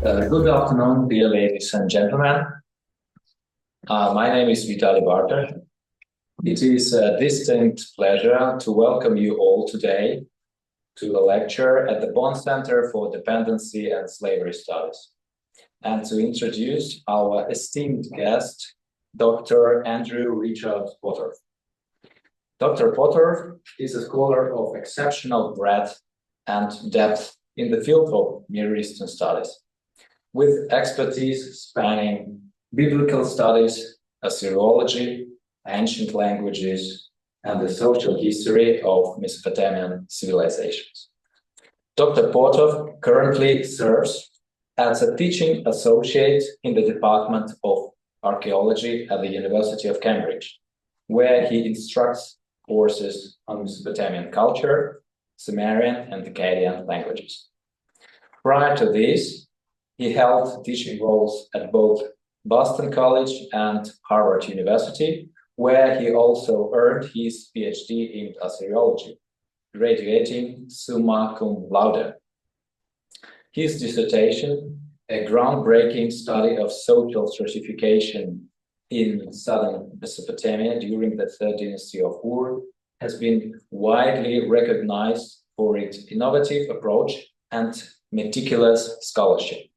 Good afternoon, dear ladies and gentlemen. My name is Vitaly Barter. It is a distinct pleasure to welcome you all today to a lecture at the Bonn Center for Dependency and Slavery Studies, and to introduce our esteemed guest, Dr. Andrew Richard Pottorf. Dr. Pottorf is a scholar of exceptional breadth and depth in the field of Near Eastern studies, with expertise spanning biblical studies, Assyriology, ancient languages, and the social history of Mesopotamian civilizations. Dr. Pottorf currently serves as a teaching associate in the Department of Archaeology at the University of Cambridge, where he instructs courses on Mesopotamian culture, Sumerian and Akkadian languages. Prior to this, he held teaching roles at both Boston College and Harvard University, where he also earned his PhD in Assyriology, graduating summa cum laude. His dissertation, a groundbreaking study of social stratification in southern Mesopotamia during the Third Dynasty of Ur, has been widely recognized for its innovative approach and meticulous scholarship.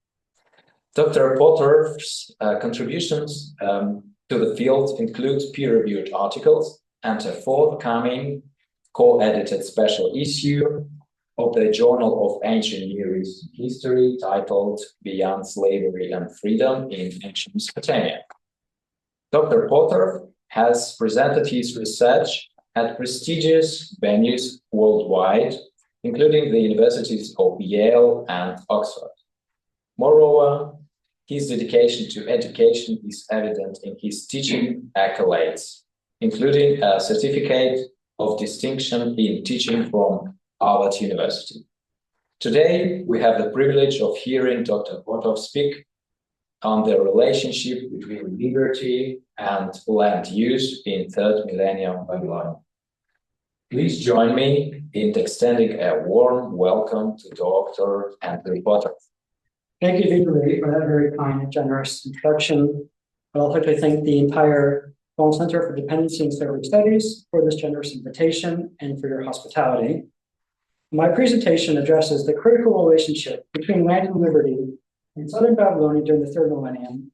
Dr. Pottorf's contributions to the field include peer-reviewed articles and a forthcoming co-edited special issue of the Journal of Ancient Near Eastern History titled Beyond Slavery and Freedom in Ancient Mesopotamia. Dr. Pottorf has presented his research at prestigious venues worldwide, including the universities of Yale and Oxford. Moreover, his dedication to education is evident in his teaching accolades, including a certificate of distinction in teaching from Harvard University. Today, we have the privilege of hearing Dr. Pottorf speak on the relationship between liberty and land use in Third Millennium Babylonia. Please join me in extending a warm welcome to Dr. Andrew Pottorf. Thank you, Vitaly, for that very kind and generous introduction. I'd also like to thank the entire Bonn Center for Dependency and Slavery Studies for this generous invitation and for your hospitality. My presentation addresses the critical relationship between land and liberty in Southern Babylonia during the Third Millennium.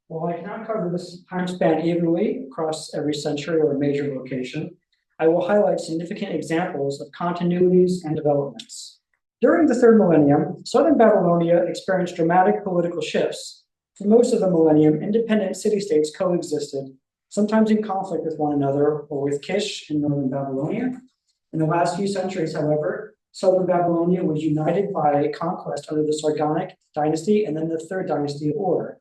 While I cannot cover this time span evenly across every century or major location, I will highlight significant examples of continuities and developments. During the Third Millennium, Southern Babylonia experienced dramatic political shifts. For most of the millennium, independent city-states coexisted, sometimes in conflict with one another or with Kish in Northern Babylonia. In the last few centuries, however, Southern Babylonia was united by conquest under the Sargonic dynasty and then the Third Dynasty of Ur.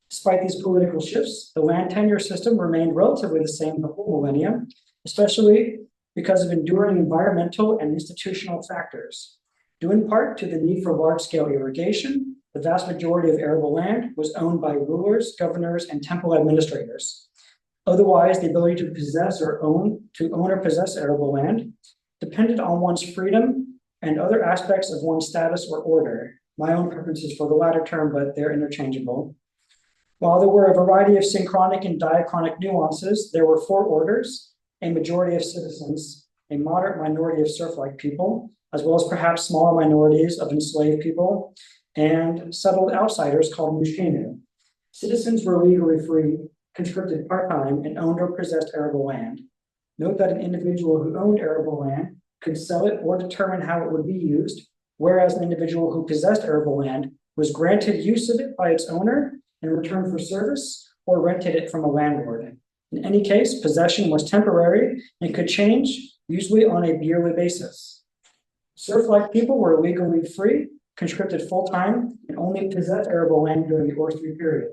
Despite these political shifts, the land tenure system remained relatively the same the whole millennium, especially because of enduring environmental and institutional factors. Due in part to the need for large-scale irrigation, the vast majority of arable land was owned by rulers, governors, and temple administrators. Otherwise, the ability to possess or own or possess arable land depended on one's freedom and other aspects of one's status or order. My own preference is for the latter term, but they're interchangeable. While there were a variety of synchronic and diachronic nuances, there were 4 orders, a majority of citizens, a moderate minority of serf-like people, as well as perhaps smaller minorities of enslaved people, and settled outsiders called mushkinu. Citizens were legally free, conscripted part-time, and owned or possessed arable land. Note that an individual who owned arable land could sell it or determine how it would be used, whereas an individual who possessed arable land was granted use of it by its owner in return for service or rented it from a landlord. In any case, possession was temporary and could change, usually on a yearly basis. Serf-like people were legally free, conscripted full-time, and only possessed arable land during the Ur-3 period.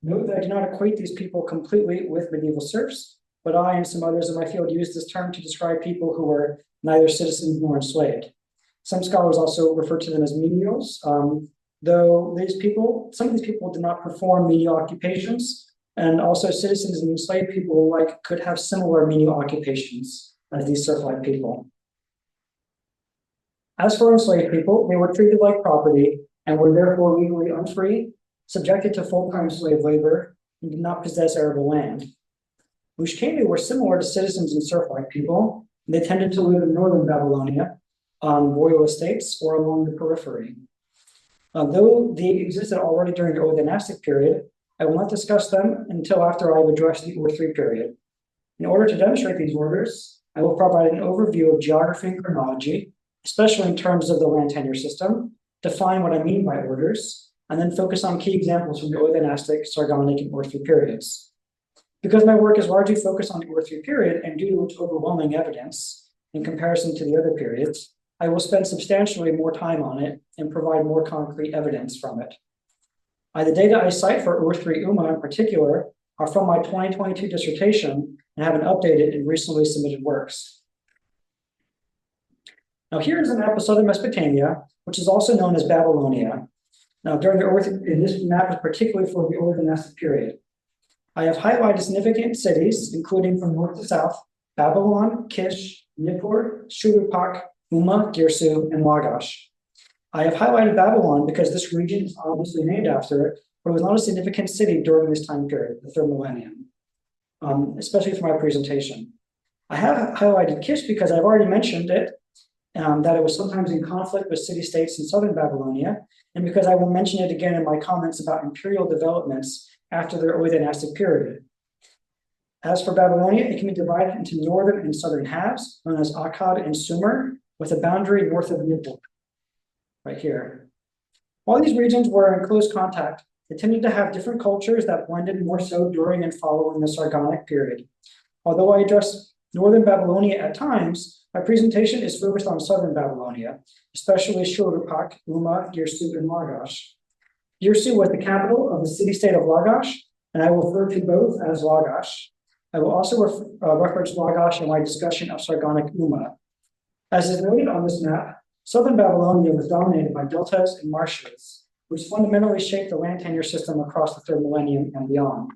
Note that I do not equate these people completely with medieval serfs, but I and some others in my field use this term to describe people who were neither citizens nor enslaved. Some scholars also refer to them as menials, though some of these people did not perform menial occupations, and also citizens and enslaved people alike could have similar menial occupations as these serf-like people. As for enslaved people, they were treated like property and were therefore legally unfree, subjected to full-time slave labor, and did not possess arable land. Ushkemi were similar to citizens and serf-like people. They tended to live in northern Babylonia on royal estates or along the periphery. Though they existed already during the Early Dynastic period, I will not discuss them until after I have addressed the Ur-3 period. In order to demonstrate these orders, I will provide an overview of geography and chronology, especially in terms of the land tenure system, define what I mean by orders, and then focus on key examples from the Early Dynastic, Sargonic, and Ur-3 periods. Because my work is largely focused on the Ur-3 period and due to its overwhelming evidence in comparison to the other periods, I will spend substantially more time on it and provide more concrete evidence from it. The data I cite for Ur-3 Umma in particular are from my 2022 dissertation and have been updated in recently submitted works. Now here is a map of southern Mesopotamia, which is also known as Babylonia. Now this map is particularly for the Early Dynastic period. I have highlighted significant cities, including from north to south, Babylon, Kish, Nippur, Shuruppak, Umma, Girsu, and Lagash. I have highlighted Babylon because this region is obviously named after it, but it was not a significant city during this time period, the Third Millennium, especially for my presentation. I have highlighted Kish because I've already mentioned it, that it was sometimes in conflict with city-states in southern Babylonia, and because I will mention it again in my comments about imperial developments after the Early Dynastic period. As for Babylonia, it can be divided into northern and southern halves, known as Akkad and Sumer, with a boundary north of Nippur, right here. While these regions were in close contact, they tended to have different cultures that blended more so during and following the Sargonic period. Although I address northern Babylonia at times, my presentation is focused on southern Babylonia, especially Shuruppak, Umma, Girsu, and Lagash. Girsu was the capital of the city-state of Lagash, and I will refer to both as Lagash. I will also reference Lagash in my discussion of Sargonic Umma. As is noted on this map, southern Babylonia was dominated by deltas and marshes, which fundamentally shaped the land tenure system across the Third Millennium and beyond.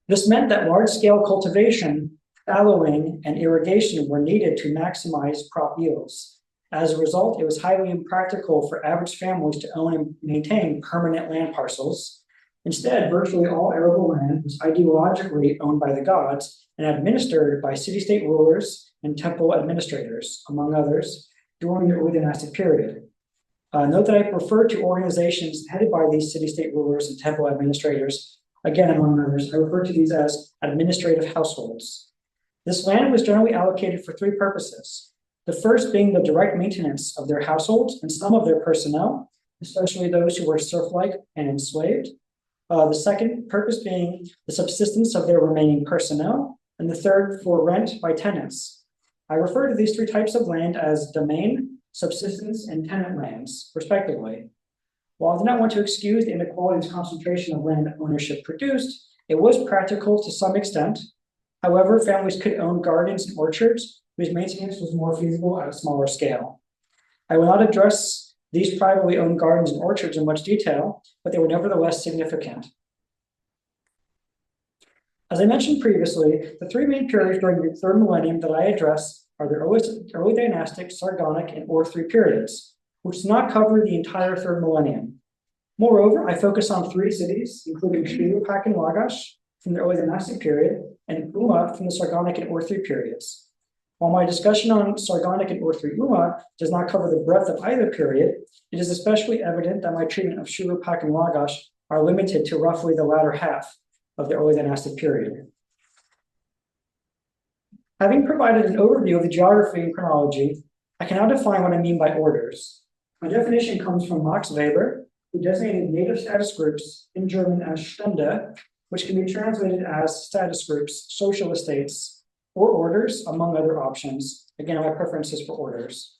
This meant that large-scale cultivation, fallowing, and irrigation were needed to maximize crop yields. As a result, it was highly impractical for average families to own and maintain permanent land parcels. Instead, virtually all arable land was ideologically owned by the gods and administered by city-state rulers and temple administrators, among others, during the Early Dynastic period. Note that I refer to organizations headed by these city-state rulers and temple administrators, again, among others. I refer to these as administrative households. This land was generally allocated for three purposes. The first being the direct maintenance of their households and some of their personnel, especially those who were serf-like and enslaved. The second purpose being the subsistence of their remaining personnel, and the third for rent by tenants. I refer to these three types of land as domain, subsistence, and tenant lands, respectively. While I do not want to excuse the inequalities concentration of land ownership produced, it was practical to some extent. However, families could own gardens and orchards whose maintenance was more feasible at a smaller scale. I will not address these privately owned gardens and orchards in much detail, but they were nevertheless significant. As I mentioned previously, the three main periods during the Third Millennium that I address are the Early Dynastic, Sargonic, and Ur-3 periods, which do not cover the entire Third Millennium. Moreover, I focus on three cities, including Shuruppak and Lagash from the Early Dynastic period, and Umma from the Sargonic and Ur-3 periods. While my discussion on Sargonic and Ur-3 Umma does not cover the breadth of either period, it is especially evident that my treatment of Shuruppak and Lagash are limited to roughly the latter half of the Early Dynastic period. Having provided an overview of the geography and chronology, I can now define what I mean by orders. My definition comes from Max Weber, who designated native status groups in German as Stände, which can be translated as status groups, social estates, or orders, among other options. Again, my preference is for orders.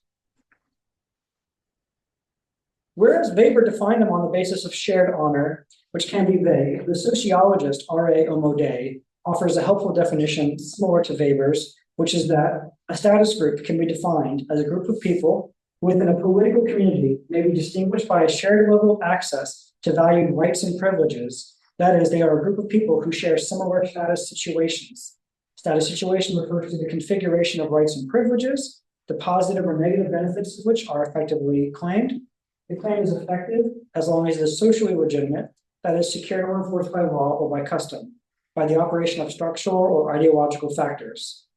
Whereas Weber defined them on the basis of shared honor, which can be vague, the sociologist R.A. Omode offers a helpful definition similar to Weber's, which is that a status group can be defined as a group of people within a political community may be distinguished by a shared level of access to valued rights and privileges. That is, they are a group of people who share similar status situations. Status situation refers to the configuration of rights and privileges, the positive or negative benefits of which are effectively claimed. The claim is effective as long as it is socially legitimate, that is, secured or enforced by law or by custom, by the operation of structural or ideological factors.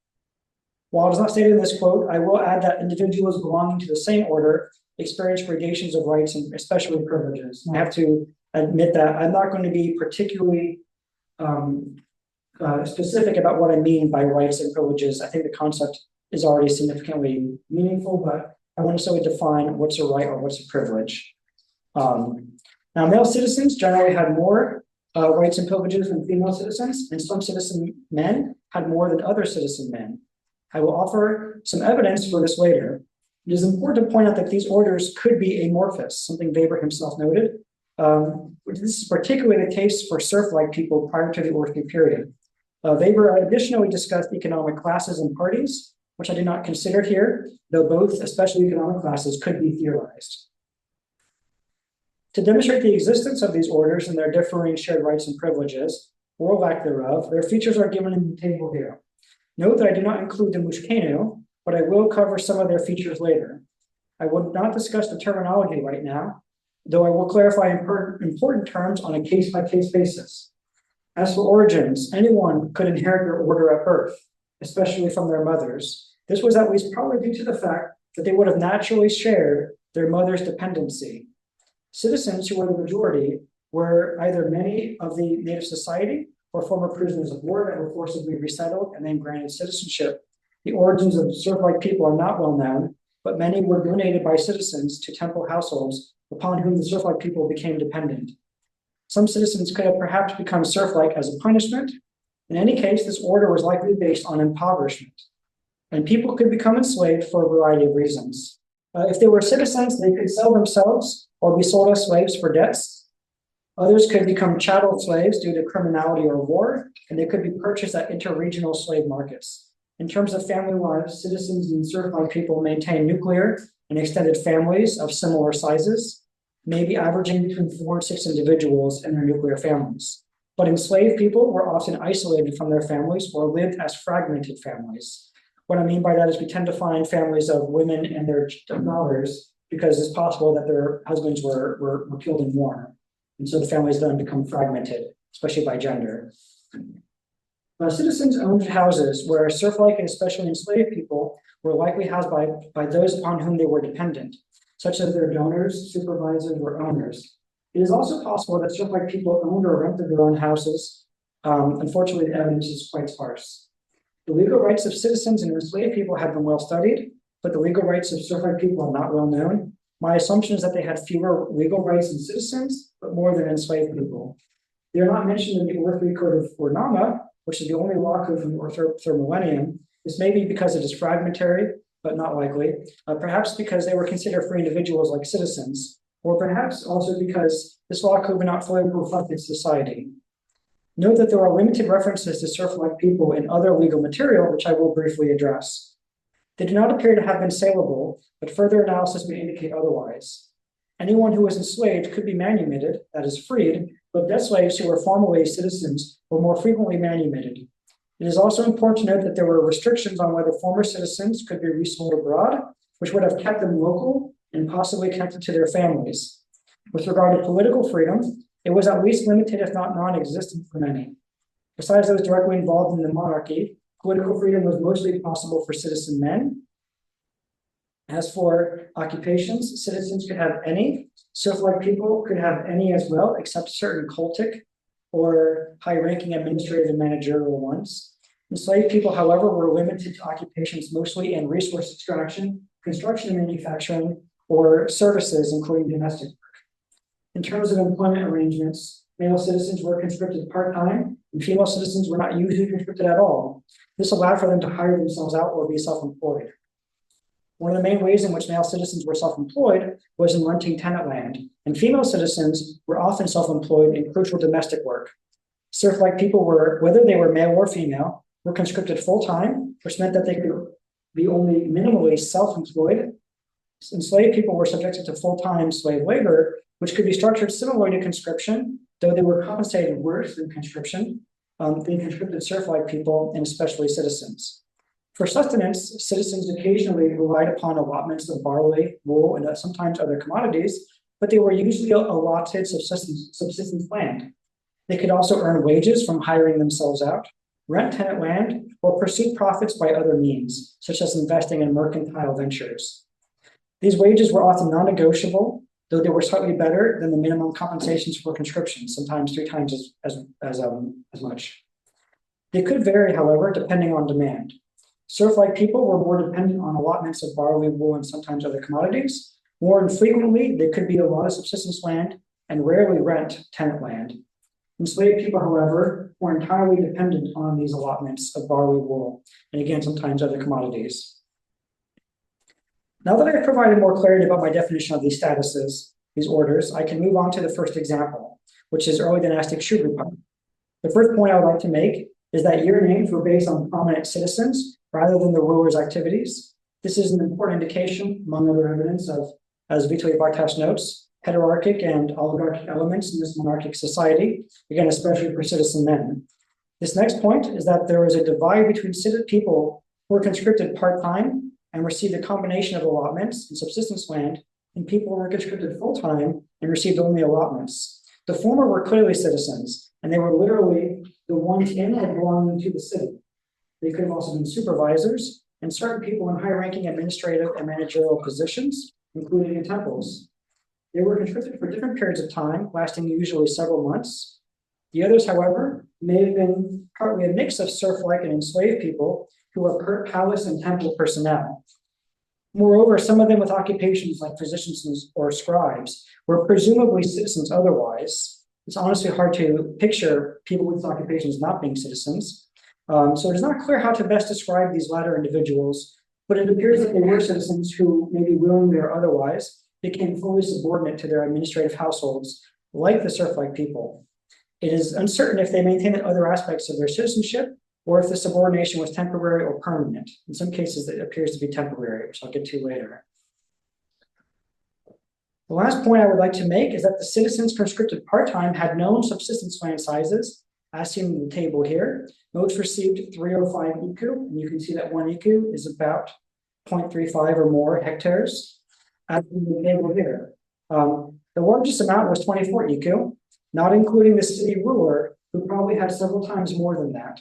While it is not stated in this quote, I will add that individuals belonging to the same order experience gradations of rights and especially privileges. I have to admit that I'm not going to be particularly specific about what I mean by rights and privileges. I think the concept is already significantly meaningful, but I want to solely define what's a right or what's a privilege. Now, male citizens generally had more rights and privileges than female citizens, and some citizen men had more than other citizen men. I will offer some evidence for this later. It is important to point out that these orders could be amorphous, something Weber himself noted. This is particularly the case for serf-like people prior to the Orthic period. Weber additionally discussed economic classes and parties, which I did not consider here, though both, especially economic classes, could be theorized. To demonstrate the existence of these orders and their differing shared rights and privileges, or lack thereof, their features are given in the table here. Note that I do not include the Mushkenu, but I will cover some of their features later. I will not discuss the terminology right now, though I will clarify important terms on a case-by-case basis. As for origins, anyone could inherit their order at birth, especially from their mothers. This was at least probably due to the fact that they would have naturally shared their mother's dependency. Citizens who were the majority were either many of the native society or former prisoners of war that were forcibly resettled and then granted citizenship. The origins of serf-like people are not well known, but many were donated by citizens to temple households upon whom the serf-like people became dependent. Some citizens could have perhaps become serf-like as a punishment. In any case, this order was likely based on impoverishment, and people could become enslaved for a variety of reasons. If they were citizens, they could sell themselves or be sold as slaves for debts. Others could become chattel slaves due to criminality or war, and they could be purchased at interregional slave markets. In terms of family lives, citizens and serf-like people maintain nuclear and extended families of similar sizes, maybe averaging between 4 and 6 individuals in their nuclear families. But enslaved people were often isolated from their families or lived as fragmented families. What I mean by that is we tend to find families of women and their daughters because it's possible that their husbands were killed in war. And so the families then become fragmented, especially by gender. Citizens owned houses where serf-like and especially enslaved people were likely housed by those upon whom they were dependent, such as their donors, supervisors, or owners. It is also possible that serf-like people owned or rented their own houses. Unfortunately, the evidence is quite sparse. The legal rights of citizens and enslaved people have been well studied, but the legal rights of serf-like people are not well known. My assumption is that they had fewer legal rights than citizens, but more than enslaved people. They are not mentioned in the Orthic Code of Ur-Nama, which is the only law code from the Third Millennium. This may be because it is fragmentary, but not likely. Perhaps because they were considered free individuals like citizens, or perhaps also because this law code would not fully reflect its society. Note that there are limited references to serf-like people in other legal material, which I will briefly address. They do not appear to have been saleable, but further analysis may indicate otherwise. Anyone who was enslaved could be manumitted, that is freed, but debt slaves who were formerly citizens were more frequently manumitted. It is also important to note that there were restrictions on whether former citizens could be resold abroad, which would have kept them local and possibly connected to their families. With regard to political freedom, it was at least limited, if not non-existent for many. Besides those directly involved in the monarchy, political freedom was mostly possible for citizen men. As for occupations, citizens could have any, serf-like people could have any as well, except certain cultic or high-ranking administrative and managerial ones. Enslaved people, however, were limited to occupations mostly in resource extraction, construction and manufacturing, or services, including domestic work. In terms of employment arrangements, male citizens were conscripted part-time, and female citizens were not usually conscripted at all. This allowed for them to hire themselves out or be self-employed. One of the main ways in which male citizens were self-employed was in renting tenant land, and female citizens were often self-employed in crucial domestic work. Serf-like people were, whether they were male or female, were conscripted full-time, which meant that they could be only minimally self-employed. Enslaved people were subjected to full-time slave labor, which could be structured similarly to conscription, though they were compensated worse than conscription, than conscripted serf-like people, and especially citizens. For sustenance, citizens occasionally relied upon allotments of barley, wool, and sometimes other commodities, but they were usually allotted subsistence land. They could also earn wages from hiring themselves out, rent tenant land, or pursue profits by other means, such as investing in mercantile ventures. These wages were often non-negotiable, though they were slightly better than the minimum compensations for conscription, sometimes 3 times as much. They could vary, however, depending on demand. Serf-like people were more dependent on allotments of barley, wool, and sometimes other commodities. More infrequently, they could be allotted subsistence land and rarely rent tenant land. Enslaved people, however, were entirely dependent on these allotments of barley, wool, and again, sometimes other commodities. Now that I've provided more clarity about my definition of these statuses, these orders, I can move on to the first example, which is early dynastic Shurupa. The first point I would like to make is that year names were based on prominent citizens rather than the ruler's activities. This is an important indication, among other evidence, of, as Vitaly Bartas notes, heterarchic and oligarchic elements in this monarchic society, again, especially for citizen men. This next point is that there is a divide between people who were conscripted part-time and received a combination of allotments and subsistence land, and people who were conscripted full-time and received only allotments. The former were clearly citizens, and they were literally the ones in or belonging to the city. They could have also been supervisors and certain people in high-ranking administrative and managerial positions, including in temples. They were conscripted for different periods of time, lasting usually several months. The others, however, may have been partly a mix of serf-like and enslaved people who were palace and temple personnel. Moreover, some of them with occupations like physicians or scribes were presumably citizens otherwise. It's honestly hard to picture people with occupations not being citizens. So it is not clear how to best describe these latter individuals, but it appears that they were citizens who, maybe willingly or otherwise, became fully subordinate to their administrative households, like the serf-like people. It is uncertain if they maintained other aspects of their citizenship or if the subordination was temporary or permanent. In some cases, it appears to be temporary, which I'll get to later. The last point I would like to make is that the citizens conscripted part-time had known subsistence land sizes, as seen in the table here. Most received 305 iku, and you can see that 1 iku is about 0.35 or more hectares, as in the table here. The largest amount was 24 iku, not including the city ruler, who probably had several times more than that.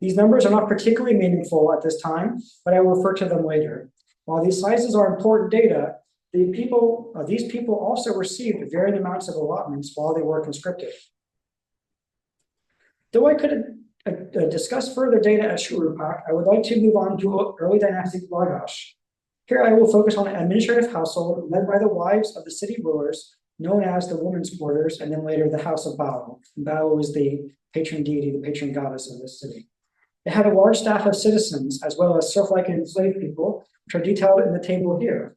These numbers are not particularly meaningful at this time, but I will refer to them later. While these sizes are important data, these people also received varying amounts of allotments while they were conscripted. Though I could discuss further data at Shurupak, I would like to move on to early dynastic Lagash. Here I will focus on an administrative household led by the wives of the city rulers, known as the women's quarters, and then later the house of Baal. Baal was the patron deity, the patron goddess of this city. It had a large staff of citizens, as well as serf-like and enslaved people, which are detailed in the table here.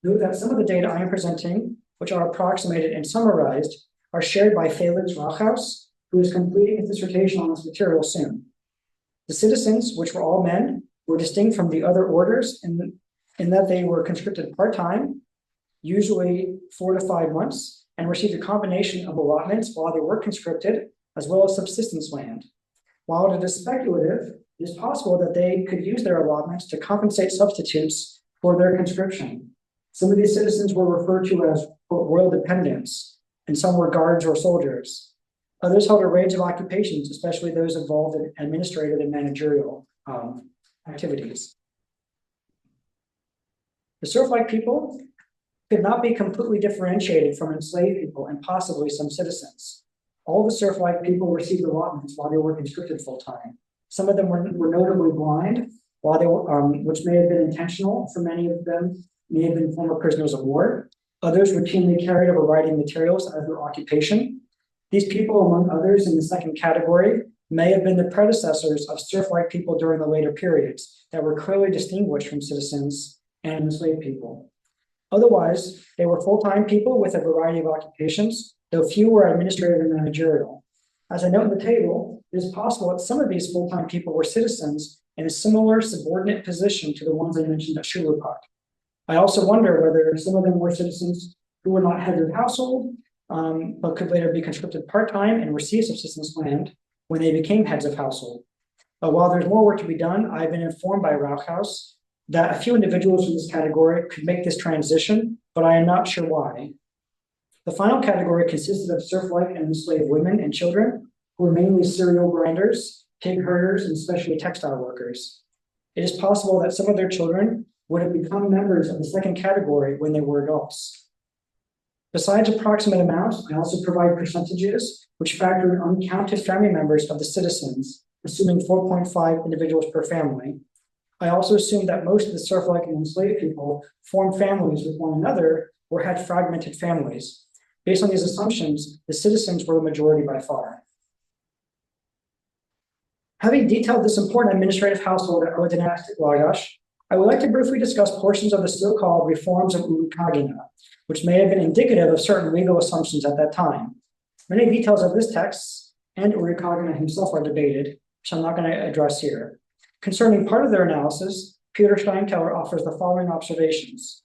Note that some of the data I am presenting, which are approximated and summarized, are shared by Felix Rauchhaus, who is completing his dissertation on this material soon. The citizens, which were all men, were distinct from the other orders in that they were conscripted part-time, usually 4 to 5 months, and received a combination of allotments while they were conscripted, as well as subsistence land. While it is speculative, it is possible that they could use their allotments to compensate substitutes for their conscription. Some of these citizens were referred to as royal dependents, and some were guards or soldiers. Others held a range of occupations, especially those involved in administrative and managerial activities. The serf-like people could not be completely differentiated from enslaved people and possibly some citizens. All the serf-like people received allotments while they were conscripted full-time. Some of them were notably blind, while they were, which may have been intentional for many of them, may have been former prisoners of war. Others routinely carried a variety of materials as their occupation. These people, among others in the second category, may have been the predecessors of serf-like people during the later periods that were clearly distinguished from citizens and enslaved people. Otherwise, they were full-time people with a variety of occupations, though few were administrative and managerial. As I note in the table, it is possible that some of these full-time people were citizens in a similar subordinate position to the ones I mentioned at Shurupak. I also wonder whether some of them were citizens who were not heads of household, but could later be conscripted part-time and receive subsistence land when they became heads of household. But while there's more work to be done, I've been informed by Rauchhaus that a few individuals in this category could make this transition, but I am not sure why. The final category consisted of serf-like and enslaved women and children, who were mainly cereal grinders, pig herders, and especially textile workers. It is possible that some of their children would have become members of the second category when they were adults. Besides approximate amounts, I also provide percentages which factor in uncounted family members of the citizens, assuming 4.5 individuals per family. I also assume that most of the serf-like and enslaved people formed families with one another or had fragmented families. Based on these assumptions, the citizens were the majority by far. Having detailed this important administrative household at Early Dynastic Lagash, I would like to briefly discuss portions of the so-called reforms of Urukagina, which may have been indicative of certain legal assumptions at that time. Many details of this text and Urukagina himself are debated, which I'm not going to address here. Concerning part of their analysis, Peter Steinkeller offers the following observations.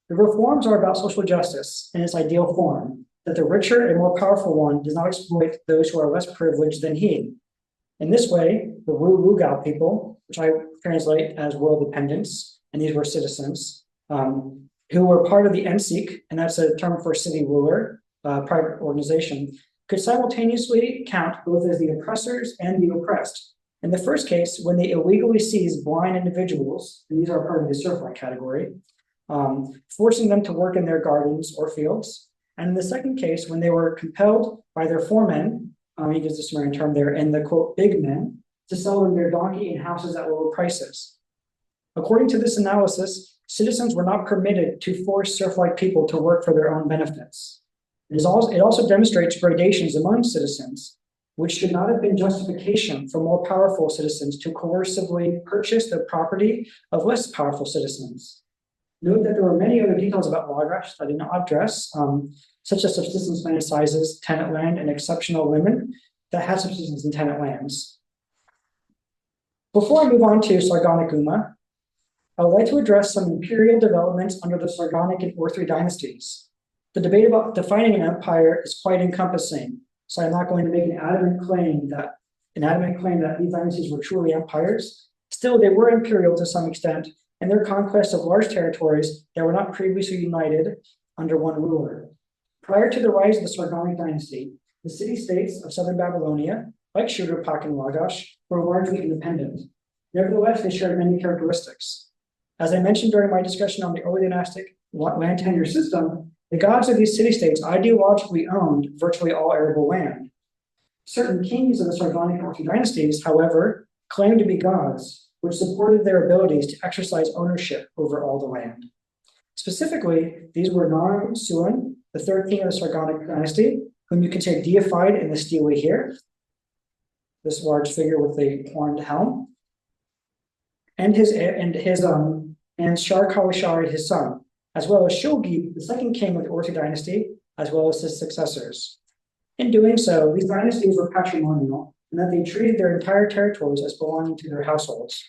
The reforms are about social justice in its ideal form, that the richer and more powerful one does not exploit those who are less privileged than he. In this way, the Wu-Wugao people, which I translate as world dependents, and these were citizens, who were part of the Ensik, and that's a term for city ruler, private organization, could simultaneously count both as the oppressors and the oppressed. In the first case, when they illegally seized blind individuals, and these are part of the Serflike category, forcing them to work in their gardens or fields. And in the second case, when they were compelled by their foremen, he gives the Sumerian term there, and the quote, big men, to sell them their donkey and houses at lower prices. According to this analysis, citizens were not permitted to force serf-like people to work for their own benefits. It also demonstrates gradations among citizens, which should not have been justification for more powerful citizens to coercively purchase the property of less powerful citizens. Note that there were many other details about Lagash that I did not address, such as subsistence land sizes, tenant land, and exceptional women that had subsistence in tenant lands. Before I move on to Sargonic Umma, I would like to address some imperial developments under the Sargonic and Ur dynasties. The debate about defining an empire is quite encompassing, so I'm not going to make an adamant claim that these dynasties were truly empires. Still, they were imperial to some extent, and their conquest of large territories that were not previously united under one ruler. Prior to the rise of the Sargonic dynasty, the city-states of Southern Babylonia, like Shuruppak and Lagash, were largely independent. Nevertheless, they shared many characteristics. As I mentioned during my discussion on the early dynastic land tenure system, the gods of these city-states ideologically owned virtually all arable land. Certain kings of the Sargonic and Ur dynasties, however, claimed to be gods, which supported their abilities to exercise ownership over all the land. Specifically, these were Naram Suan, the third king of the Sargonic dynasty, whom you can see deified in the stele here, this large figure with the horned helm, and Shar-Kawishari, his son, as well as Shogi, the second king of the Ur dynasty, as well as his successors. In doing so, these dynasties were patrimonial, and that they treated their entire territories as belonging to their households.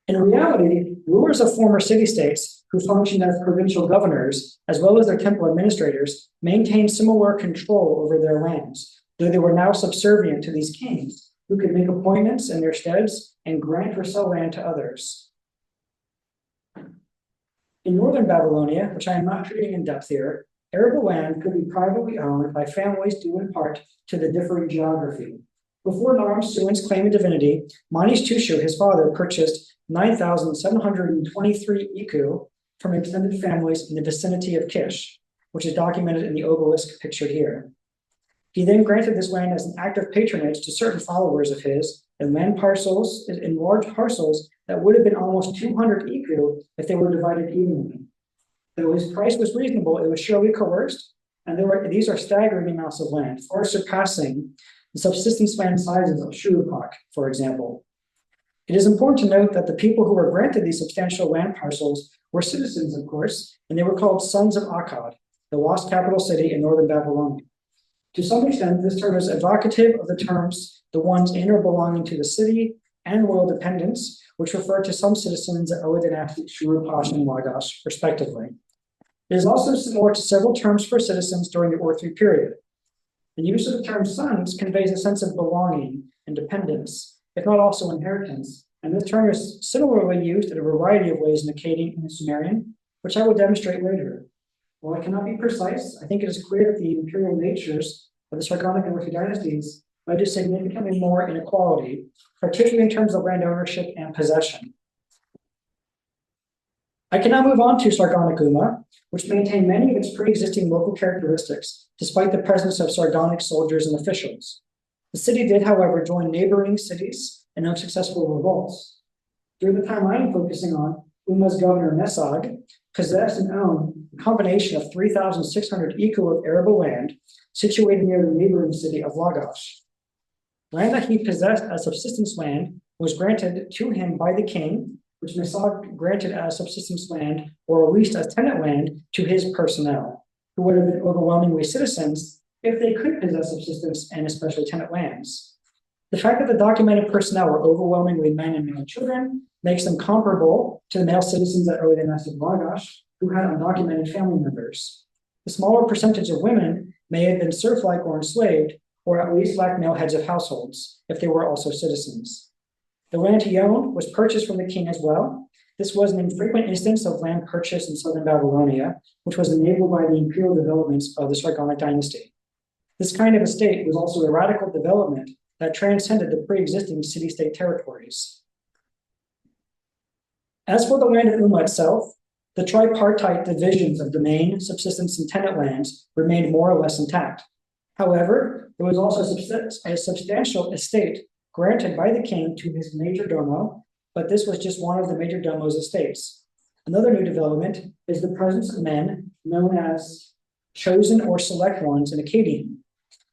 In reality, rulers of former city-states who functioned as provincial governors, as well as their temple administrators, maintained similar control over their lands, though they were now subservient to these kings, who could make appointments in their steads and grant or sell land to others. In northern Babylonia, which I am not treating in depth here, arable land could be privately owned by families due in part to the differing geography. Before Naram Suan's claim of divinity, Manish Tushu, his father, purchased 9,723 iku from extended families in the vicinity of Kish, which is documented in the obelisk pictured here. He then granted this land as an act of patronage to certain followers of his in large parcels that would have been almost 200 iku if they were divided evenly. Though his price was reasonable, it was surely coerced, and these are staggering amounts of land, far surpassing the subsistence land sizes of Shuruppak, for example. It is important to note that the people who were granted these substantial land parcels were citizens, of course, and they were called sons of Akkad, the lost capital city in northern Babylonia. To some extent, this term is evocative of the terms the ones in or belonging to the city and royal dependents, which refer to some citizens at Early Dynastic Shuruppak and Lagash, respectively. It is also similar to several terms for citizens during the Ur period. The use of the term sons conveys a sense of belonging and dependence, if not also inheritance, and this term is similarly used in a variety of ways in Akkadian and Sumerian, which I will demonstrate later. While I cannot be precise, I think it is clear that the imperial natures of the Sargonic and Early dynasties led to significantly more inequality, particularly in terms of land ownership and possession. I can now move on to Sargonic Umma, which maintained many of its pre-existing local characteristics, despite the presence of Sargonic soldiers and officials. The city did, however, join neighboring cities in unsuccessful revolts. During the time I am focusing on, Umma's governor Mesag possessed and owned a combination of 3,600 eco of arable land situated near the neighboring city of Lagash. Land that he possessed as subsistence land was granted to him by the king, which Mesag granted as subsistence land or leased as tenant land to his personnel, who would have been overwhelmingly citizens if they could possess subsistence and especially tenant lands. The fact that the documented personnel were overwhelmingly men and male children makes them comparable to the male citizens at Early Dynastic Lagash, who had undocumented family members. The smaller percentage of women may have been serflike or enslaved, or at least lacked male heads of households, if they were also citizens. The land he owned was purchased from the king as well. This was an infrequent instance of land purchase in Southern Babylonia, which was enabled by the imperial developments of the Sargonic dynasty. This kind of estate was also a radical development that transcended the pre-existing city-state territories. As for the land of Umma itself, the tripartite divisions of domain, subsistence, and tenant lands remained more or less intact. However, there was also a substantial estate granted by the king to his major domo, but this was just one of the major domo's estates. Another new development is the presence of men known as chosen or select ones in Akkadian.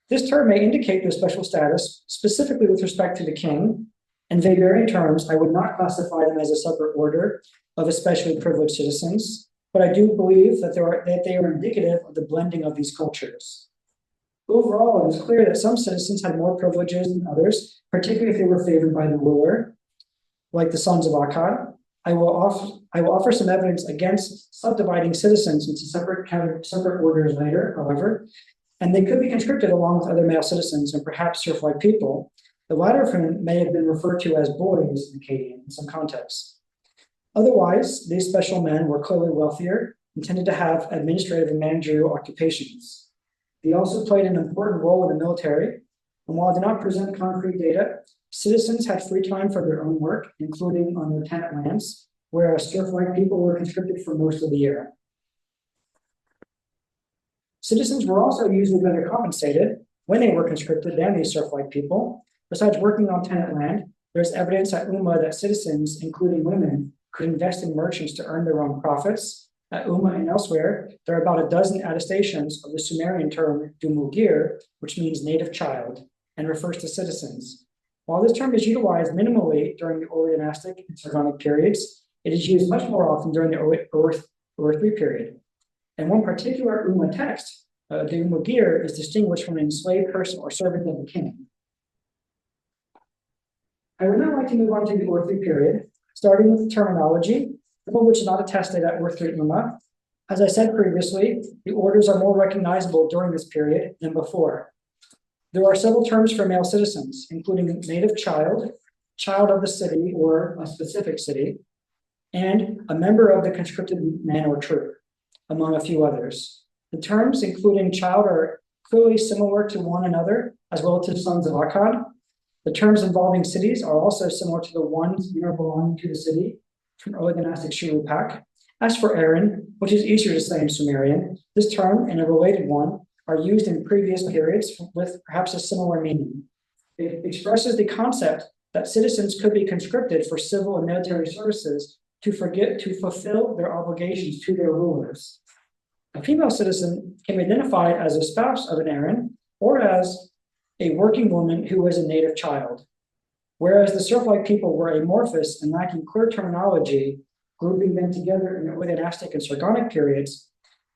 This term may indicate their special status, specifically with respect to the king. In varying terms, I would not classify them as a separate order of especially privileged citizens, but I do believe that they are indicative of the blending of these cultures. Overall, it is clear that some citizens had more privileges than others, particularly if they were favored by the ruler, like the sons of Akkad. I will offer some evidence against subdividing citizens into separate orders later, however, and they could be conscripted along with other male citizens and perhaps serf-like people, the latter of whom may have been referred to as boys in Akkadian in some contexts. Otherwise, these special men were clearly wealthier and tended to have administrative and managerial occupations. They also played an important role in the military, and while I do not present concrete data, citizens had free time for their own work, including on their tenant lands, whereas serf-like people were conscripted for most of the year. Citizens were also usually better compensated when they were conscripted than these serf-like people. Besides working on tenant land, there's evidence at Umma that citizens, including women, could invest in merchants to earn their own profits. At Umma and elsewhere, there are about a dozen attestations of the Sumerian term dumugir, which means native child, and refers to citizens. While this term is utilized minimally during the Early Dynastic and Sargonic periods, it is used much more often during the Ur III period. In one particular Umma text, the dumugir is distinguished from an enslaved person or servant of the king. I would now like to move on to the Ur III period, starting with the terminology, some of which is not attested at Ur III Umma. As I said previously, the orders are more recognizable during this period than before. There are several terms for male citizens, including native child, child of the city or a specific city, and a member of the conscripted man or troop, among a few others. The terms, including child, are clearly similar to one another, as well as to sons of Akkad. The terms involving cities are also similar to the ones belonging to the city from Early Dynastic Shurupak. As for Aaron, which is easier to say in Sumerian, this term and a related one are used in previous periods with perhaps a similar meaning. It expresses the concept that citizens could be conscripted for civil and military services to fulfill their obligations to their rulers. A female citizen can be identified as a spouse of an Aaron or as a working woman who was a native child. Whereas the serf-like people were amorphous and lacking clear terminology, grouping them together in the Early Dynastic and Sargonic periods,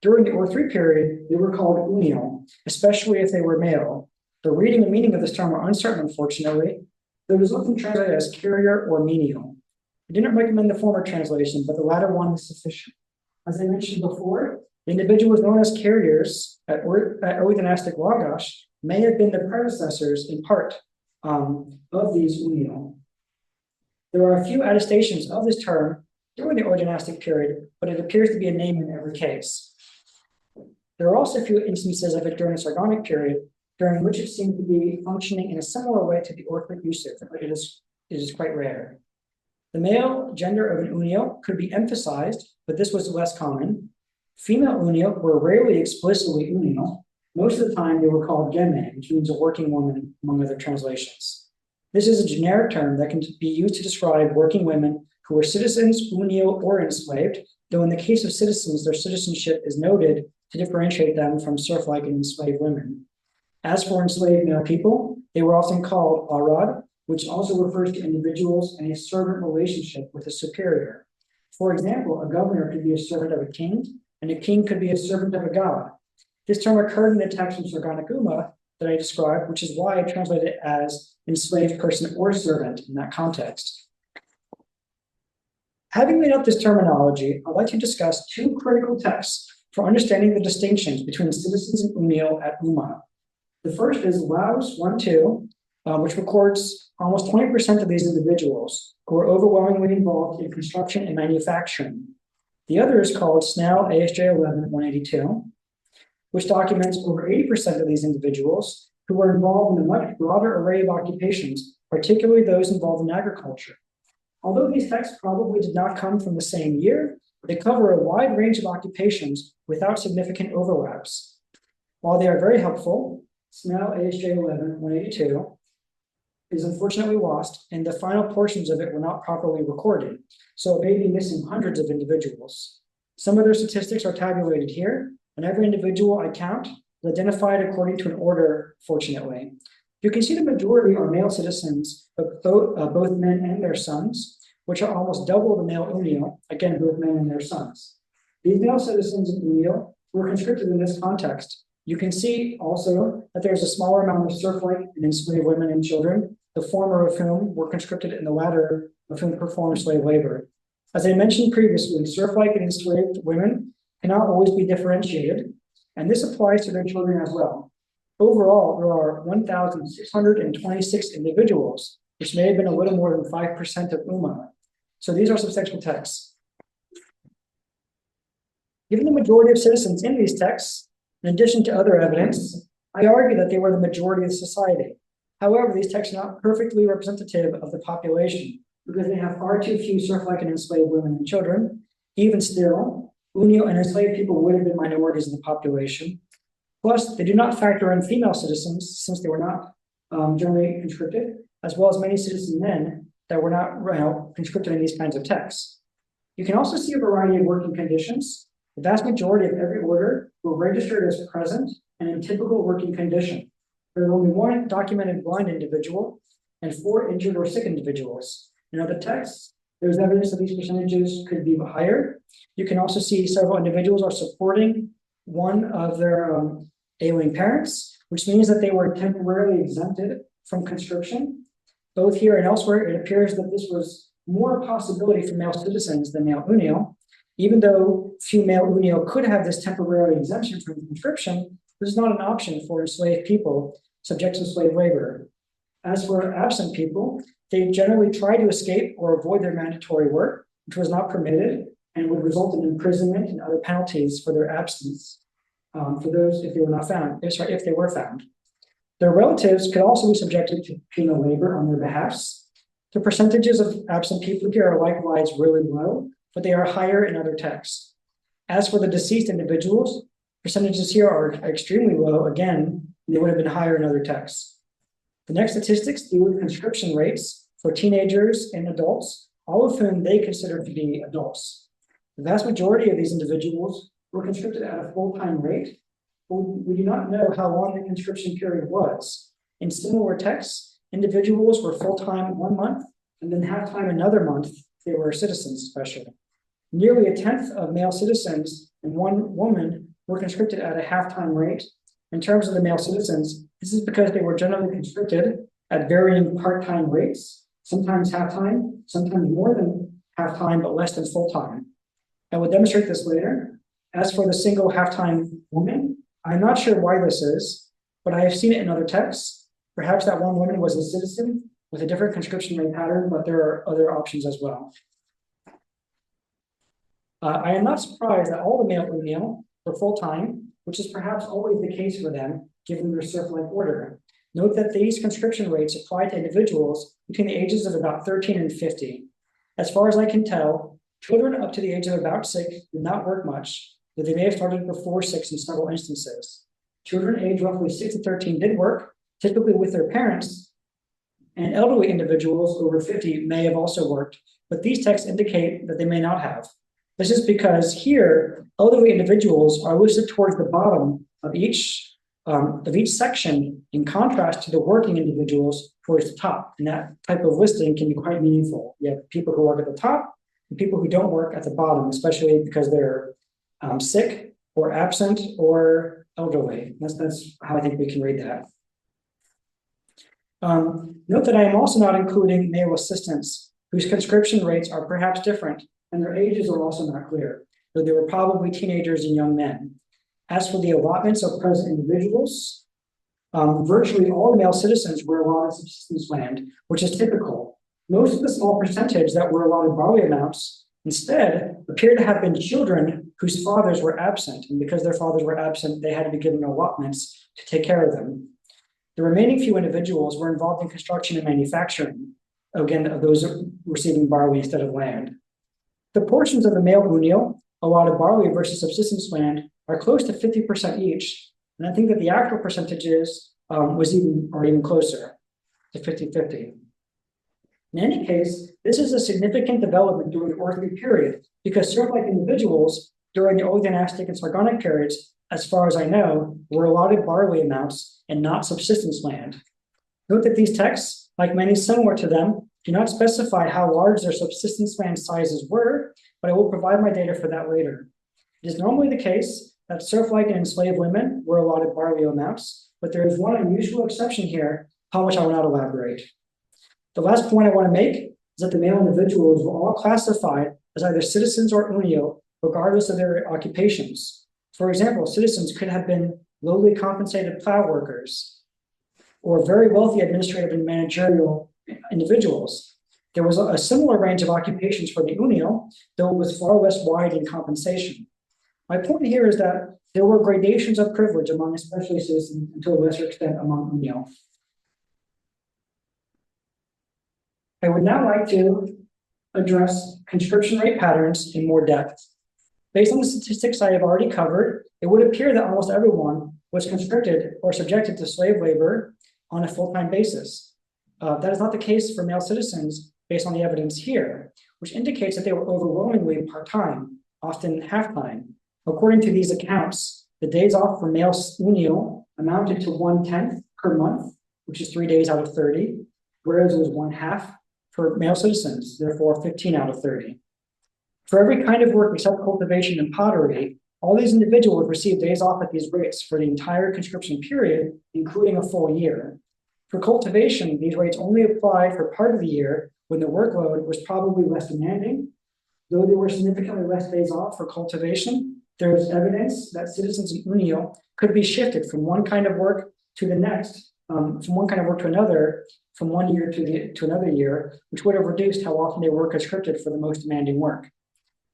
during the Ur III period, they were called unial, especially if they were male. The reading and meaning of this term are uncertain, unfortunately. It is often translated as carrier or menial. I do not recommend the former translation, but the latter one is sufficient. As I mentioned before, the individuals known as carriers at Early Dynastic Lagash may have been the predecessors in part of these unial. There are a few attestations of this term during the Early Dynastic period, but it appears to be a name in every case. There are also a few instances of it during the Sargonic period, during which it seemed to be functioning in a similar way to the Orphic usage, but it is quite rare. The male gender of an unio could be emphasized, but this was less common. Female unio were rarely explicitly unio. Most of the time, they were called gemme, which means a working woman, among other translations. This is a generic term that can be used to describe working women who were citizens, unio, or enslaved, though in the case of citizens, their citizenship is noted to differentiate them from serf-like and enslaved women. As for enslaved male people, they were often called arad, which also refers to individuals in a servant relationship with a superior. For example, a governor could be a servant of a king, and a king could be a servant of a god. This term occurred in the text from Sargonic that I described, which is why I translated it as enslaved person or servant in that context. Having laid out this terminology, I'd like to discuss two critical texts for understanding the distinctions between citizens and unio at Umma. The first is Laos 1:2, which records almost 20% of these individuals who are overwhelmingly involved in construction and manufacturing. The other is called Snell ASJ 11-182, which documents over 80% of these individuals who were involved in a much broader array of occupations, particularly those involved in agriculture. Although these texts probably did not come from the same year, they cover a wide range of occupations without significant overlaps. While they are very helpful, Snell ASJ 11-182 is unfortunately lost, and the final portions of it were not properly recorded, so it may be missing hundreds of individuals. Some of their statistics are tabulated here, and every individual I count is identified according to an order, fortunately. You can see the majority are male citizens, but both men and their sons, which are almost double the male unio, again, both men and their sons. These male citizens in unio were conscripted in this context. You can see also that there's a smaller amount of serflike and enslaved women and children, the former of whom were conscripted and the latter of whom performed slave labor. As I mentioned previously, serflike and enslaved women cannot always be differentiated, and this applies to their children as well. Overall, there are 1,626 individuals, which may have been a little more than 5% of Umma. So these are substantial texts. Given the majority of citizens in these texts, in addition to other evidence, I argue that they were the majority of society. However, these texts are not perfectly representative of the population because they have far too few serf-like and enslaved women and children. Even still, unio and enslaved people would have been minorities in the population. Plus, they do not factor in female citizens since they were not generally conscripted, as well as many citizen men that were not conscripted in these kinds of texts. You can also see a variety of working conditions. The vast majority of every order were registered as present and in typical working condition. There is only one documented blind individual and 4 injured or sick individuals. In other texts, there's evidence that these percentages could be higher. You can also see several individuals are supporting one of their ailing parents, which means that they were temporarily exempted from conscription. Both here and elsewhere, it appears that this was more a possibility for male citizens than male unio. Even though few male unio could have this temporary exemption from conscription, this is not an option for enslaved people subject to slave labor. As for absent people, they generally try to escape or avoid their mandatory work, which was not permitted and would result in imprisonment and other penalties for their absence for those if they were not found, if they were found. Their relatives could also be subjected to penal labor on their behalfs. The percentages of absent people here are likewise really low, but they are higher in other texts. As for the deceased individuals, percentages here are extremely low. Again, they would have been higher in other texts. The next statistics deal with conscription rates for teenagers and adults, all of whom they consider to be adults. The vast majority of these individuals were conscripted at a full-time rate, but we do not know how long the conscription period was. In similar texts, individuals were full-time 1 month and then half-time another month if they were citizens especially. Nearly 1/10 of male citizens and 1 woman were conscripted at a half-time rate. In terms of the male citizens, this is because they were generally conscripted at varying part-time rates, sometimes half-time, sometimes more than half-time, but less than full-time. I will demonstrate this later. As for the single half-time woman, I'm not sure why this is, but I have seen it in other texts. Perhaps that one woman was a citizen with a different conscription rate pattern, but there are other options as well. I am not surprised that all the male unio were full-time, which is perhaps always the case for them, given their serf-like order. Note that these conscription rates apply to individuals between the ages of about 13 and 50. As far as I can tell, children up to the age of about 6 did not work much, though they may have started before 6 in several instances. Children aged roughly 6 to 13 did work, typically with their parents, and elderly individuals over 50 may have also worked, but these texts indicate that they may not have. This is because here, elderly individuals are listed towards the bottom of each section, in contrast to the working individuals towards the top. And that type of listing can be quite meaningful. You have people who work at the top and people who don't work at the bottom, especially because they're sick or absent or elderly. That's how I think we can read that. Note that I am also not including male assistants, whose conscription rates are perhaps different, and their ages are also not clear, though they were probably teenagers and young men. As for the allotments of present individuals, virtually all male citizens were allotted subsistence land, which is typical. Most of the small percentage that were allotted barley amounts instead appear to have been children whose fathers were absent, and because their fathers were absent, they had to be given allotments to take care of them. The remaining few individuals were involved in construction and manufacturing, again, of those receiving barley instead of land. The portions of the male unial allotted barley versus subsistence land are close to 50% each, and I think that the actual percentages was even closer to 50-50. In any case, this is a significant development during the Orthodox period because serf-like individuals during the Early Dynastic and Sargonic periods, as far as I know, were allotted barley amounts and not subsistence land. Note that these texts, like many similar to them, do not specify how large their subsistence land sizes were, but I will provide my data for that later. It is normally the case that serf-like and enslaved women were allotted barley amounts, but there is one unusual exception here, upon which I will not elaborate. The last point I want to make is that the male individuals were all classified as either citizens or unio, regardless of their occupations. For example, citizens could have been lowly compensated plow workers or very wealthy administrative and managerial individuals. There was a similar range of occupations for the unio, though it was far less wide in compensation. My point here is that there were gradations of privilege among especially citizens and to a lesser extent among unio. I would now like to address conscription rate patterns in more depth. Based on the statistics I have already covered, it would appear that almost everyone was conscripted or subjected to slave labor on a full-time basis. That is not the case for male citizens based on the evidence here, which indicates that they were overwhelmingly part-time, often half-time. According to these accounts, the days off for male unio amounted to 1/10 per month, which is 3 days out of 30, whereas it was 1/2 for male citizens, therefore 15 out of 30. For every kind of work except cultivation and pottery, all these individuals received days off at these rates for the entire conscription period, including a full year. For cultivation, these rates only applied for part of the year when the workload was probably less demanding. Though there were significantly less days off for cultivation, there is evidence that citizens in unio could be shifted from one kind of work to the next, from one kind of work to another, from one year to another year, which would have reduced how often they were conscripted for the most demanding work.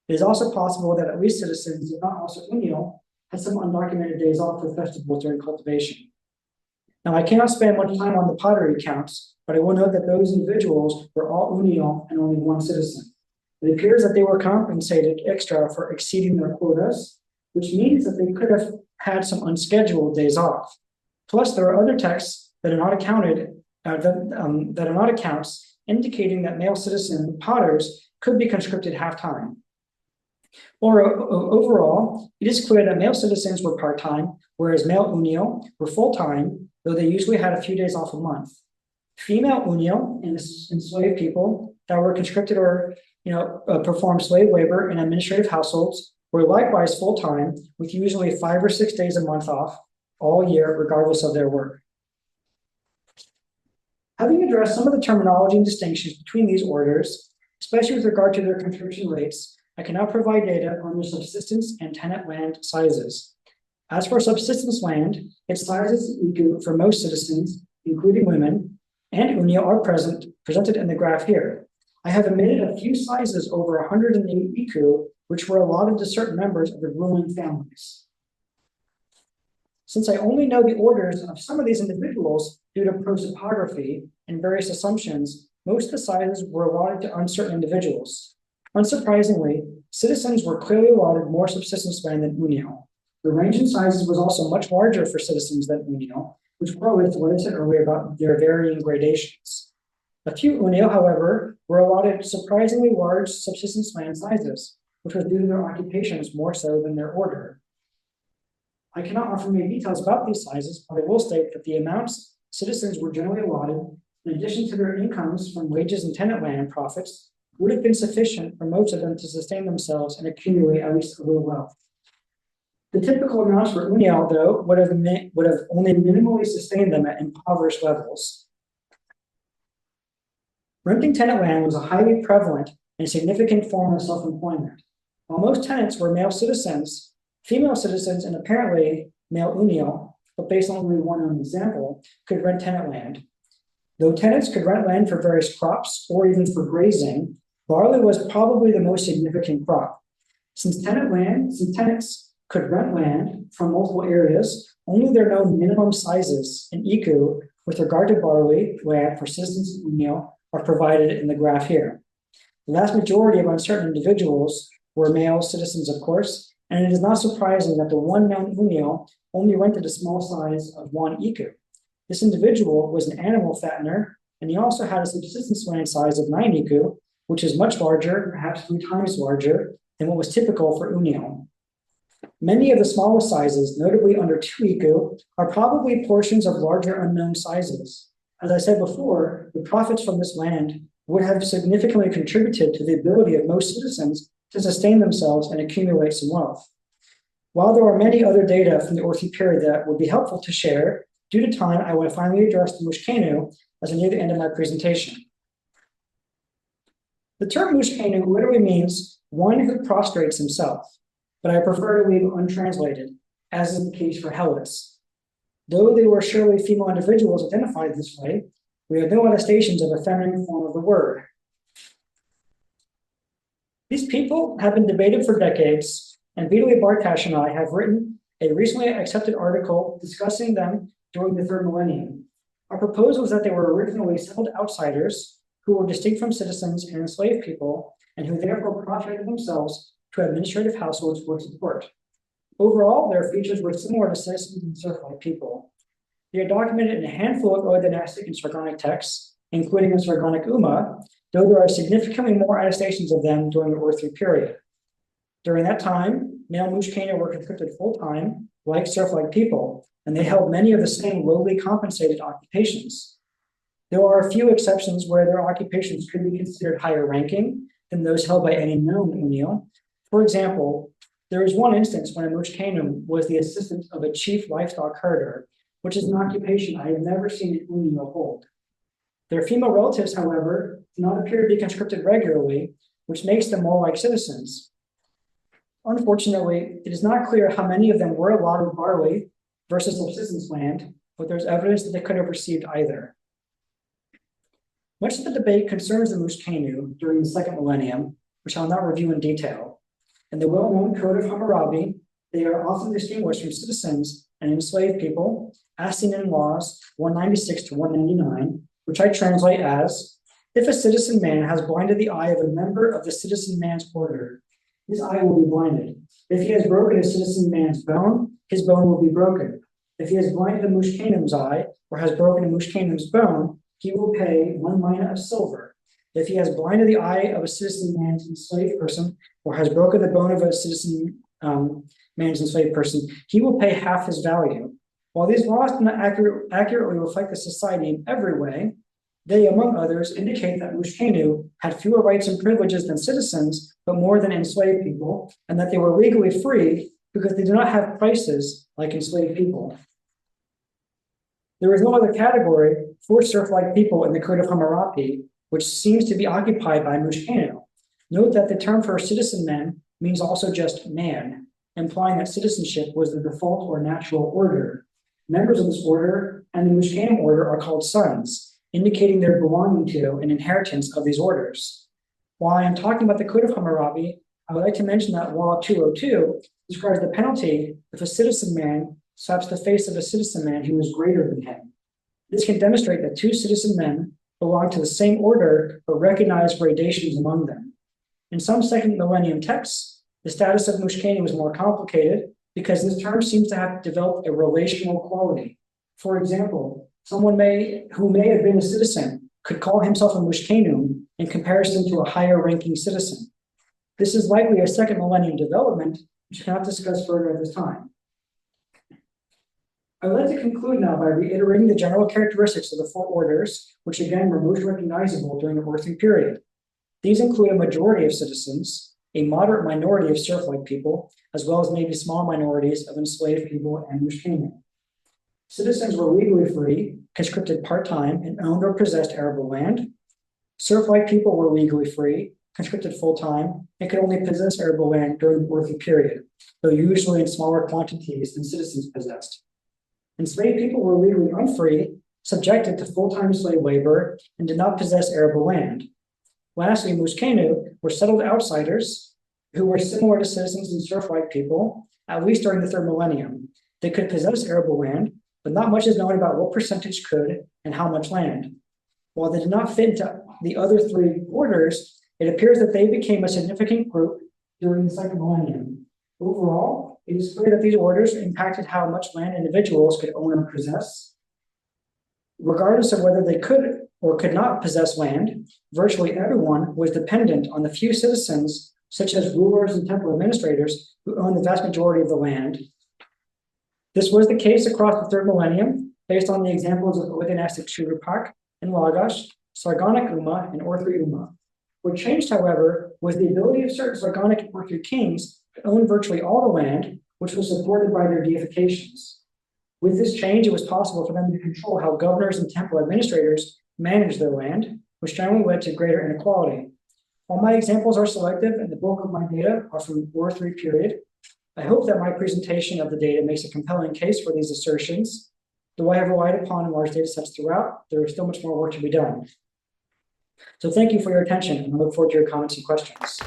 It is also possible that at least citizens, if not also unio, had some undocumented days off for festivals during cultivation. Now, I cannot spend much time on the pottery counts, but I will note that those individuals were all unio and only one citizen. It appears that they were compensated extra for exceeding their quotas, which means that they could have had some unscheduled days off. Plus, there are other texts that are not accounted, that are not accounts indicating that male citizen potters could be conscripted half-time. Or overall, it is clear that male citizens were part-time, whereas male unio were full-time, though they usually had a few days off a month. Female unio and enslaved people that were conscripted or performed slave labor in administrative households were likewise full-time, with usually 5 or 6 days a month off all year, regardless of their work. Having addressed some of the terminology and distinctions between these orders, especially with regard to their conscription rates, I can now provide data on their subsistence and tenant land sizes. As for subsistence land, its sizes is equal for most citizens, including women, and unio are presented in the graph here. I have omitted a few sizes over 108 iku, which were allotted to certain members of the ruling families. Since I only know the orders of some of these individuals due to prosopography and various assumptions, most of the sizes were allotted to uncertain individuals. Unsurprisingly, citizens were clearly allotted more subsistence land than unial. The range in sizes was also much larger for citizens than unial, which correlates to what I said earlier about their varying gradations. A few unial, however, were allotted surprisingly large subsistence land sizes, which was due to their occupations more so than their order. I cannot offer many details about these sizes, but I will state that the amounts citizens were generally allotted, in addition to their incomes from wages and tenant land profits, would have been sufficient for most of them to sustain themselves and accumulate at least a little wealth. The typical amounts for unial, though, would have only minimally sustained them at impoverished levels. Renting tenant land was a highly prevalent and significant form of self-employment. While most tenants were male citizens, female citizens and apparently male unial, but based on only one example, could rent tenant land. Though tenants could rent land for various crops or even for grazing, barley was probably the most significant crop. Since tenants could rent land from multiple areas, only their known minimum sizes in IKU with regard to barley land for citizens of unial are provided in the graph here. The vast majority of uncertain individuals were male citizens, of course, and it is not surprising that the one known unial only rented a small size of 1 IKU. This individual was an animal fattener, and he also had a subsistence land size of 9 IKU, which is much larger, perhaps 3 times larger, than what was typical for unial. Many of the smallest sizes, notably under 2 IKU, are probably portions of larger unknown sizes. As I said before, the profits from this land would have significantly contributed to the ability of most citizens to sustain themselves and accumulate some wealth. While there are many other data from the Orthu period that would be helpful to share, due to time, I will finally address the Mushkenu as I near the end of my presentation. The term Mushkenu literally means one who prostrates himself, but I prefer to leave it untranslated, as is the case for Hellas. Though they were surely female individuals identified this way, we have no attestations of a feminine form of the word. These people have been debated for decades, and Vitaly Bartash and I have written a recently accepted article discussing them during the Third Millennium. Our proposal is that they were originally settled outsiders who were distinct from citizens and enslaved people, and who therefore prostrated themselves to administrative households for support. Overall, their features were similar to citizens and Serflike people. They are documented in a handful of Early Dynastic and Sargonic texts, including the Sargonic Umma, though there are significantly more attestations of them during the Orthu period. During that time, male Mushkenu were conscripted full-time, like Serflike people, and they held many of the same lowly compensated occupations. There are a few exceptions where their occupations could be considered higher ranking than those held by any known unial. For example, there is one instance when a Mushkenu was the assistant of a chief livestock herder, which is an occupation I have never seen an unial hold. Their female relatives, however, do not appear to be conscripted regularly, which makes them more like citizens. Unfortunately, it is not clear how many of them were allotted barley versus subsistence land, but there's evidence that they could have received either. Much of the debate concerns the Mushkenu during the Second Millennium, which I'll not review in detail. In the well-known Code of Hammurabi, they are often distinguished from citizens and enslaved people, as seen in laws 196 to 199, which I translate as, if a citizen man has blinded the eye of a member of the citizen man's order, his eye will be blinded. If he has broken a citizen man's bone, his bone will be broken. If he has blinded a Mushkenum's eye, or has broken a Mushkenum's bone, he will pay 1 mina of silver. If he has blinded the eye of a citizen man's enslaved person, or has broken the bone of a citizen man's enslaved person, he will pay half his value. While these laws do not accurately reflect the society in every way, they, among others, indicate that Mushkenu had fewer rights and privileges than citizens, but more than enslaved people, and that they were legally free because they do not have prices like enslaved people. There is no other category for serf-like people in the Code of Hammurabi, which seems to be occupied by Mushkenu. Note that the term for citizen man means also just man, implying that citizenship was the default or natural order. Members of this order and the Mushkenu order are called sons, indicating their belonging to and inheritance of these orders. While I am talking about the Code of Hammurabi, I would like to mention that Law 202 describes the penalty if a citizen man slaps the face of a citizen man who is greater than him. This can demonstrate that two citizen men belong to the same order, but recognize gradations among them. In some second millennium texts, the status of Mushkenu is more complicated because this term seems to have developed a relational quality. For example, someone who may have been a citizen could call himself a Mushkenu in comparison to a higher ranking citizen. This is likely a second millennium development, which I cannot discuss further at this time. I would like to conclude now by reiterating the general characteristics of the four orders, which again were most recognizable during the Earthly period. These include a majority of citizens, a moderate minority of serf-like people, as well as maybe small minorities of enslaved people and Mushkenu. Citizens were legally free, conscripted part-time, and owned or possessed arable land. Serf-like people were legally free, conscripted full-time, and could only possess arable land during the Earthly period, though usually in smaller quantities than citizens possessed. Enslaved people were legally unfree, subjected to full-time slave labor, and did not possess arable land. Lastly, Mushkenu were settled outsiders who were similar to citizens and serf-like people, at least during the Third Millennium. They could possess arable land, but not much is known about what percentage could and how much land. While they did not fit into the other three orders, it appears that they became a significant group during the Second Millennium. Overall, it is clear that these orders impacted how much land individuals could own or possess. Regardless of whether they could or could not possess land, virtually everyone was dependent on the few citizens, such as rulers and temple administrators, who owned the vast majority of the land. This was the case across the Third Millennium, based on the examples of Early Dynastic Shurupak and Lagash, Sargonic Umma, and Orthri Umma. What changed, however, was the ability of certain Sargonic and Orthri kings to own virtually all the land, which was supported by their deifications. With this change, it was possible for them to control how governors and temple administrators managed their land, which generally led to greater inequality. While my examples are selective and the bulk of my data are from War-3 period, I hope that my presentation of the data makes a compelling case for these assertions. Though I have relied upon large data sets throughout, there is still much more work to be done. So thank you for your attention, and I look forward to your comments and questions.